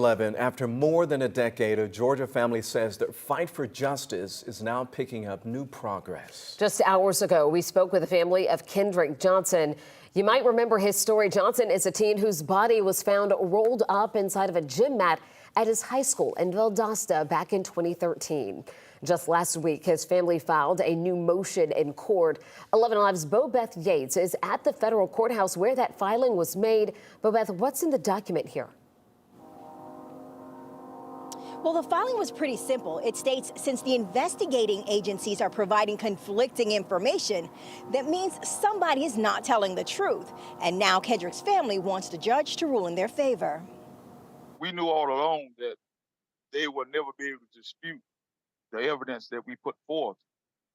11. After more than a decade, a Georgia family says their fight for justice is now picking up new progress. Just hours ago, we spoke with the family of Kendrick Johnson. You might remember his story. Johnson is a teen whose body was found rolled up inside of a gym mat at his high school in Valdosta back in 2013. Just last week, his family filed a new motion in court. 11 Alive's Bobeth Yates is at the federal courthouse where that filing was made. Bobeth, what's in the document here? Well, the filing was pretty simple. It states since the investigating agencies are providing conflicting information, that means somebody is not telling the truth. And now Kendrick's family wants the judge to rule in their favor. We knew all along that they would never be able to dispute the evidence that we put forth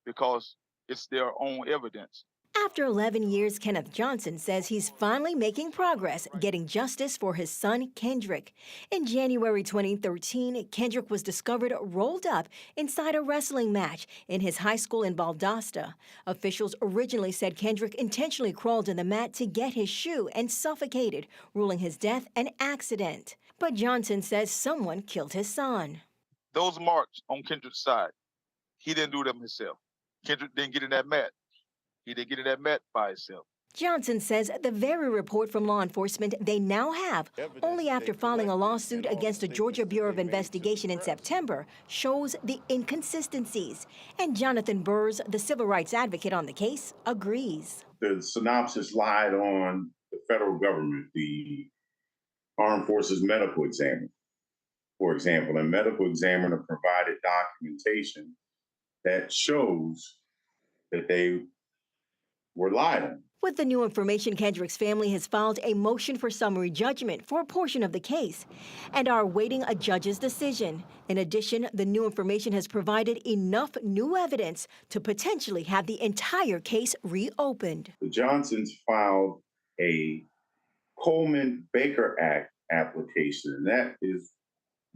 because it's their own evidence. After 11 years, Kenneth Johnson says he's finally making progress getting justice for his son, Kendrick. In January 2013, Kendrick was discovered rolled up inside a wrestling match in his high school in Valdosta. Officials originally said Kendrick intentionally crawled in the mat to get his shoe and suffocated, ruling his death an accident. But Johnson says someone killed his son. Those marks on Kendrick's side, he didn't do them himself. Kendrick didn't get in that mat. He didn't get in that mat by himself. Johnson says the very report from law enforcement they now have, only after filing a lawsuit against the Georgia Bureau of Investigation in September, shows the inconsistencies. And Jonathan Burrs, the civil rights advocate on the case, agrees. The synopsis lied on the federal government, the Armed Forces medical examiner, for example. A medical examiner provided documentation that shows that they were lied on. With the new information, Kendrick's family has filed a motion for summary judgment for a portion of the case and are awaiting a judge's decision. In addition, the new information has provided enough new evidence to potentially have the entire case reopened. The Johnsons filed a Coleman-Baker Act application, and that is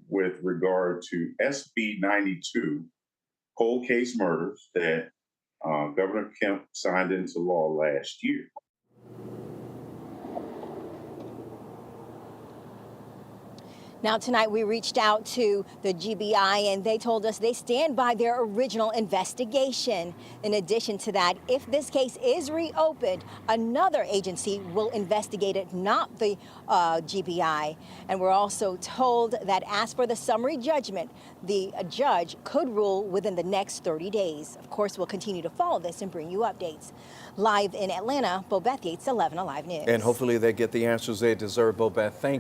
with regard to SB 92, cold case murders that Governor Kemp signed into law last year. Now, tonight we reached out to the GBI and they told us they stand by their original investigation. In addition to that, if this case is reopened, another agency will investigate it, not the GBI. And we're also told that as for the summary judgment, the judge could rule within the next 30 days. Of course, we'll continue to follow this and bring you updates. Live in Atlanta, Bobeth Yates, 11 Alive News. And hopefully they get the answers they deserve, Bobeth. Thank you.